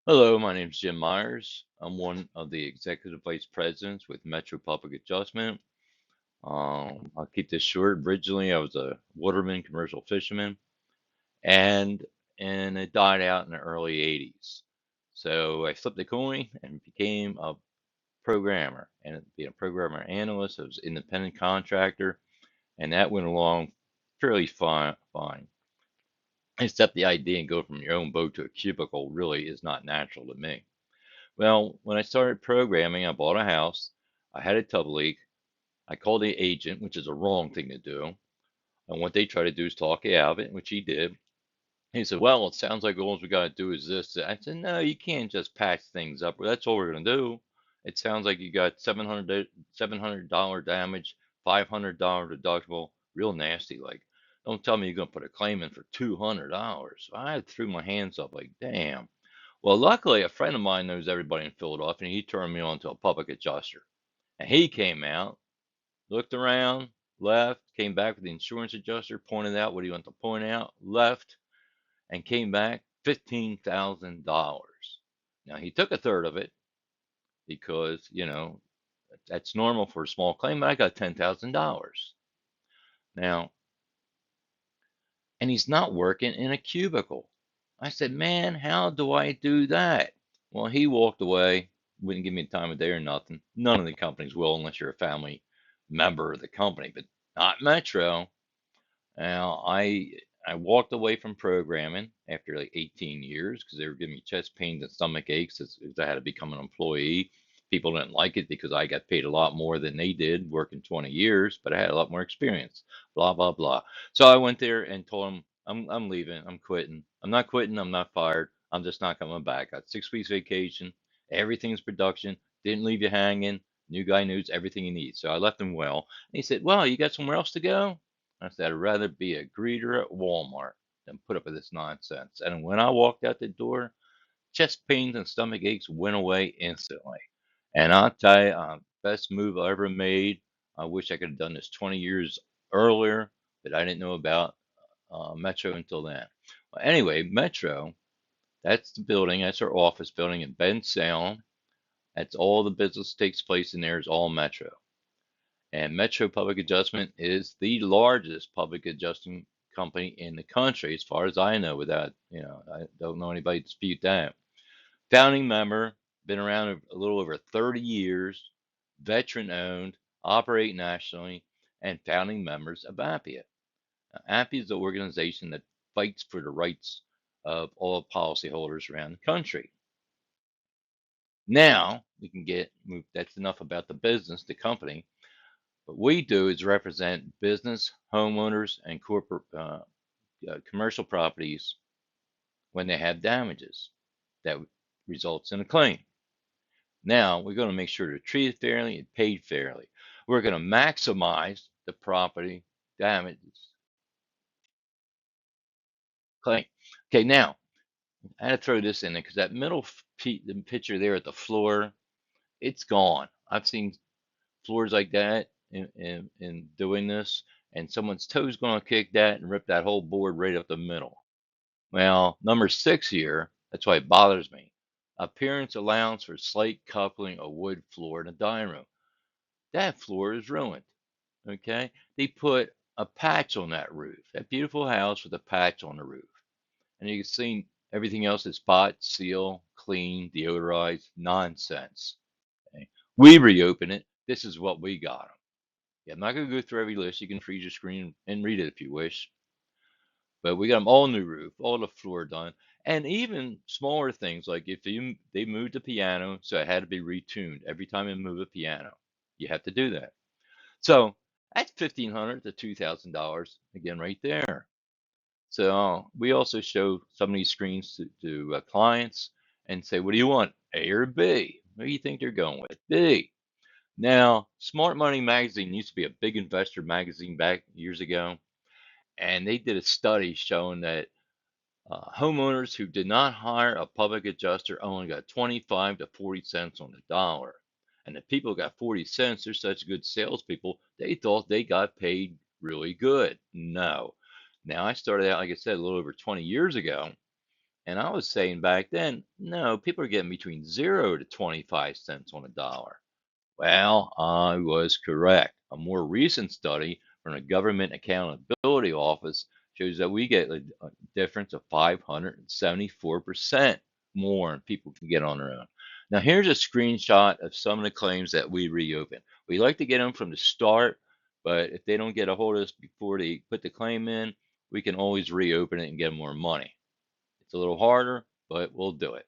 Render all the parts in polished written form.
Hello, my name is Jim Myers. I'm one of the executive vice presidents with Metro Public Adjustment. I'll keep this short. Originally, I was a waterman, commercial fisherman, and and it died out in the early '80s. So I flipped the coin and became a programmer. And being a programmer analyst, I was an independent contractor, and that went along fairly fine. Except the idea and go from your own boat to a cubicle really is not natural to me. Well, when I started programming, I bought a house. I had a tub leak. I called the agent, which is a wrong thing to do. And what they try to do is talk you out of it, which he did. He said, "Well, it sounds like all we got to do is this." I said, "No, you can't just patch things up. That's all we're going to do. It sounds like you got $700 damage, $500 deductible, real nasty. Like, don't tell me you're going to put a claim in for $200." I threw my hands up like, damn. Well, luckily, a friend of mine knows everybody in Philadelphia, and he turned me on to a public adjuster. And he came out, looked around, left, came back with the insurance adjuster, pointed out what he wanted to point out, left, and came back $15,000. Now, he took a third of it because, that's normal for a small claim, but I got $10,000. Now, and he's not working in a cubicle. I said, "Man, how do I do that?" Well, he walked away, wouldn't give me a time of day or nothing. None of the companies will unless you're a family member of the company, but not Metro. Now, I walked away from programming after like 18 years because they were giving me chest pains and stomach aches as I had to become an employee. People didn't like it because I got paid a lot more than they did working 20 years, but I had a lot more experience. Blah blah blah. So I went there and told them I'm leaving. I'm quitting. I'm not quitting. I'm not fired. I'm just not coming back. Got 6 weeks vacation. Everything's production. Didn't leave you hanging. New guy knows everything he needs. So I left him well. And he said, "Well, you got somewhere else to go?" I said, "I'd rather be a greeter at Walmart than put up with this nonsense." And when I walked out the door, chest pains and stomach aches went away instantly. And I'll tell you, best move I ever made. I wish I could have done this 20 years earlier, but I didn't know about Metro until then. Well, anyway, Metro, that's the building. That's our office building in Ben Salem. That's all the business takes place in there is all Metro. And Metro Public Adjustment is the largest public adjusting company in the country, as far as I know, without, I don't know anybody dispute that. Founding member, been around a little over 30 years, veteran owned, operate nationally, and founding members of APPIA. Now, APPIA is the organization that fights for the rights of all policyholders around the country. Now we can that's enough about the business, the company. What we do is represent business, homeowners, and corporate commercial properties when they have damages that results in a claim. Now we're going to make sure they're treated fairly and paid fairly. We're going to maximize the property damages claim. Okay, now I had to throw this in there because that middle the picture there at the floor, it's gone. I've seen floors like that in doing this, and someone's toe's going to kick that and rip that whole board right up the middle. Well, number six here, that's why it bothers me. Appearance allowance for slight coupling of wood floor in a dining room. That floor is ruined. Okay, they put a patch on that roof. That beautiful house with a patch on the roof, and you can see everything else is spot, seal, clean, deodorized, nonsense. Okay? We reopen it. This is what we got. Yeah, I'm not going to go through every list. You can freeze your screen and read it if you wish. But we got them all new roof, all the floor done, and even smaller things like if they moved the piano, so it had to be retuned every time they move a piano. You have to do that. So that's $1,500 to $2,000 again right there. So we also show some of these screens to clients and say, "What do you want, A or B? What do you think they're going with? B." Now, Smart Money Magazine used to be a big investor magazine back years ago, and they did a study showing that homeowners who did not hire a public adjuster only got 25 to 40 cents on the dollar. And the people who got 40 cents, they're such good salespeople, they thought they got paid really good. No. Now, I started out, like I said, a little over 20 years ago, And I was saying back then, no, people are getting between 0 to 25 cents on a dollar. Well, I was correct. A more recent study from the Government Accountability Office shows that we get a difference of 574% more than people can get on their own. Now, here's a screenshot of some of the claims that we reopen. We like to get them from the start, but if they don't get a hold of us before they put the claim in, we can always reopen it and get them more money. It's a little harder, but we'll do it.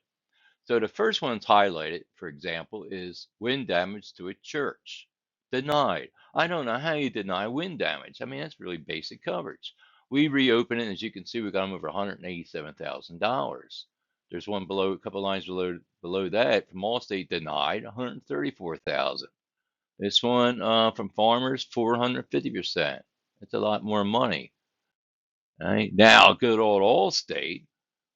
So the first one that's highlighted, for example, is wind damage to a church. Denied. I don't know how you deny wind damage. I mean, that's really basic coverage. We reopen it, and as you can see, we got them over $187,000. There's one below, a couple lines below that from Allstate denied, 134,000. This one from Farmers, 450%. That's a lot more money. Right? Now, good old Allstate.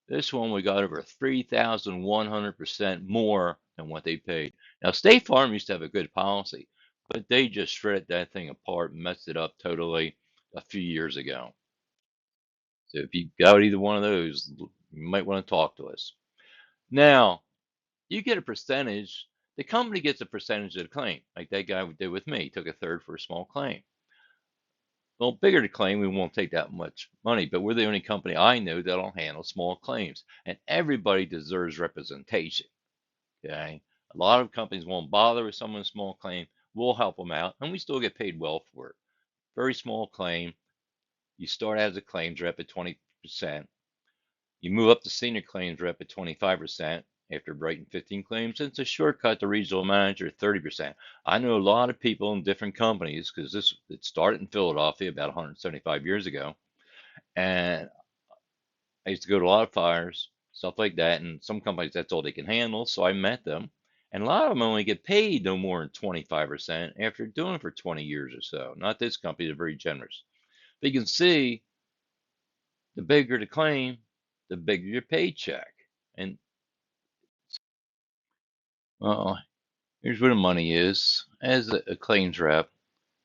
This one we got over 3,100% more than what they paid. Now, State Farm used to have a good policy, but they just shredded that thing apart and messed it up totally a few years ago. So if you got either one of those, you might want to talk to us. Now, you get a percentage. The company gets a percentage of the claim, like that guy did with me. He took a third for a small claim. Well, bigger the claim, we won't take that much money, but we're the only company I know that'll handle small claims, and everybody deserves representation. Okay, a lot of companies won't bother with someone's small claim. We'll help them out, and we still get paid well for it. Very small claim. You start as a claims rep at 20%. You move up to senior claims rep at 25% after writing 15 claims. And it's a shortcut to regional manager at 30%. I know a lot of people in different companies because it started in Philadelphia about 175 years ago. And I used to go to a lot of fires, stuff like that. And some companies, that's all they can handle. So I met them. And a lot of them only get paid no more than 25% after doing it for 20 years or so. Not this company, they're very generous. But you can see the bigger the claim, the bigger your paycheck. And here's where the money is. As a claims rep,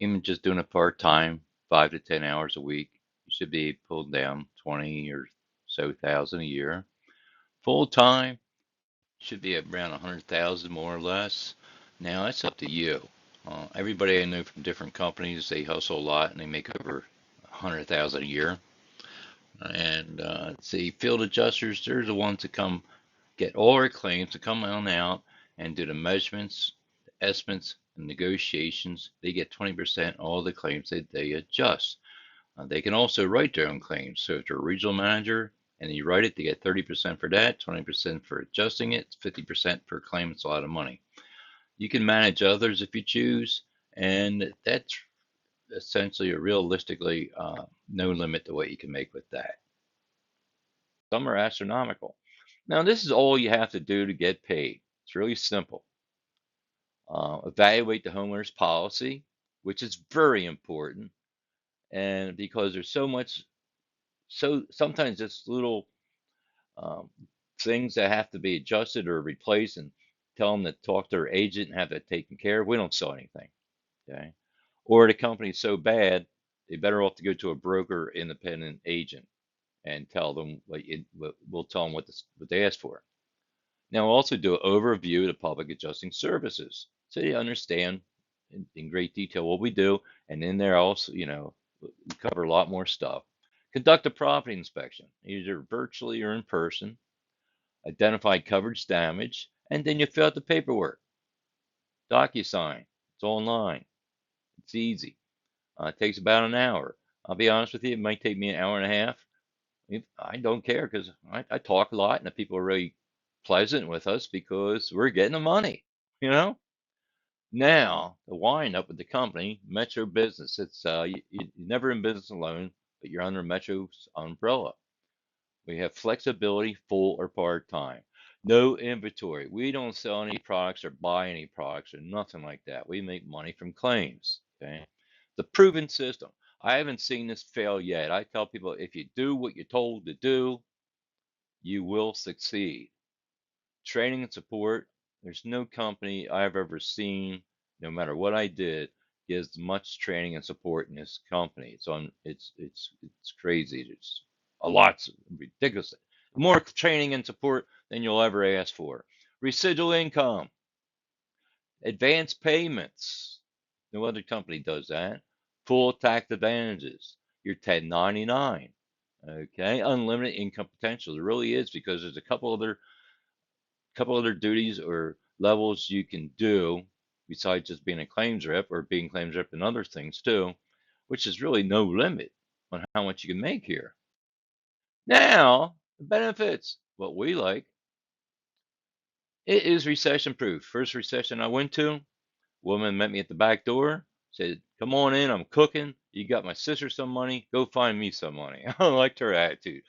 even just doing it part time, 5 to 10 hours a week, you should be pulled down 20 or so thousand a year. Full time should be around 100,000 more or less. Now that's up to you. Everybody I know from different companies, they hustle a lot and they make over 100,000 a year. And see, field adjusters, they're the ones that come get all our claims to come on out and do the measurements, the estimates, and negotiations. They get 20% all the claims that they adjust. They can also write their own claims. So if you're a regional manager and you write it, they get 30% for that, 20% for adjusting it, 50% per claim. It's a lot of money. You can manage others if you choose, and that's essentially or realistically no limit to what you can make with that. Some are astronomical. Now, this is all you have to do to get paid. It's really simple. Evaluate the homeowner's policy, which is very important. And because there's so much, so sometimes just little um, things that have to be adjusted or replaced, and tell them to talk to their agent and have that taken care of. We don't sell anything. Okay. Or the company's so bad, they better off to go to a broker, independent agent, and tell them we'll tell them what they asked for. Now, we'll also do an overview of the public adjusting services so you understand in great detail what we do. And in there also, we cover a lot more stuff. Conduct a property inspection, either virtually or in person. Identify coverage damage, and then you fill out the paperwork. DocuSign. It's online. It's easy. It takes about an hour. I'll be honest with you, it might take me an hour and a half. I don't care because I talk a lot and the people are really pleasant with us because we're getting the money, you know? Now, the wind up with the company, Metro Business, it's you're never in business alone, but you're under Metro's umbrella. We have flexibility, full or part time. No inventory. We don't sell any products or buy any products or nothing like that. We make money from claims. Okay. The proven system. I haven't seen this fail yet. I tell people if you do what you're told to do, you will succeed. Training and support. There's no company I've ever seen, no matter what I did, gives much training and support in this company. It's crazy. It's a lot ridiculous. More training and support than you'll ever ask for. Residual income, advanced payments. No other company does that. Full tax advantages. Your 1099. Okay, unlimited income potential. There really is because there's a couple other duties or levels you can do besides just being a claims rep or being claims rep and other things too, which is really no limit on how much you can make here. Now, the benefits, what we like, it is recession proof. First recession I went to, woman met me at the back door, said, "Come on in, I'm cooking. You got my sister some money, go find me some money." I liked her attitude.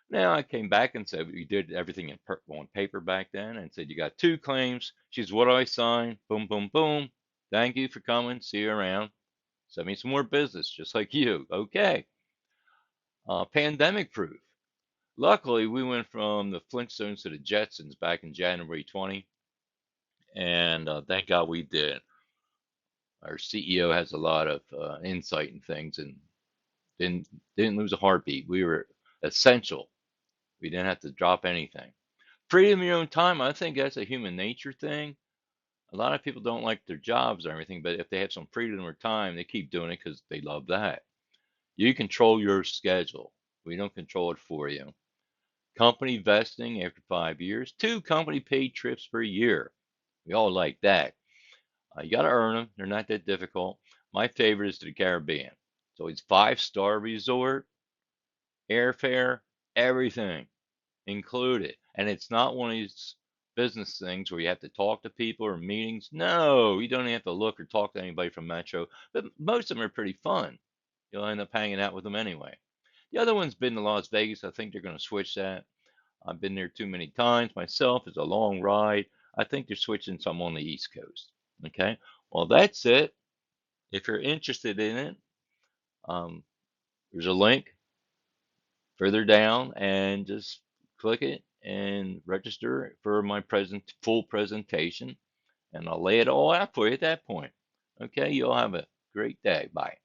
Now I came back and said, "We did everything on paper back then," and said, "You got two claims." She's, "What do I sign?" Boom, boom, boom. "Thank you for coming. See you around. Send me some more business, just like you." Okay. Pandemic proof. Luckily, we went from the Flintstones to the Jetsons back in January 20, and thank God we did. Our CEO has a lot of insight and things, and didn't didn't lose a heartbeat. We were essential. We didn't have to drop anything. Freedom of your own time, I think that's a human nature thing. A lot of people don't like their jobs or everything, but if they have some freedom or time, they keep doing it because they love that. You control your schedule. We don't control it for you. Company vesting after 5 years. 2 company paid trips per year. We all like that. You got to earn them. They're not that difficult. My favorite is to the Caribbean. So it's 5-star resort, airfare, everything included. And it's not one of these business things where you have to talk to people or meetings. No, you don't even have to look or talk to anybody from Metro. But most of them are pretty fun. You'll end up hanging out with them anyway. The other one's been to Las Vegas. I think they're going to switch that. I've been there too many times myself. It's a long ride. I think they're switching some on the East Coast. Okay. Well, that's it. If you're interested in it, um, there's a link further down and just click it and register for my full presentation, and I'll lay it all out for you at that point. Okay, you'll have a great day. Bye.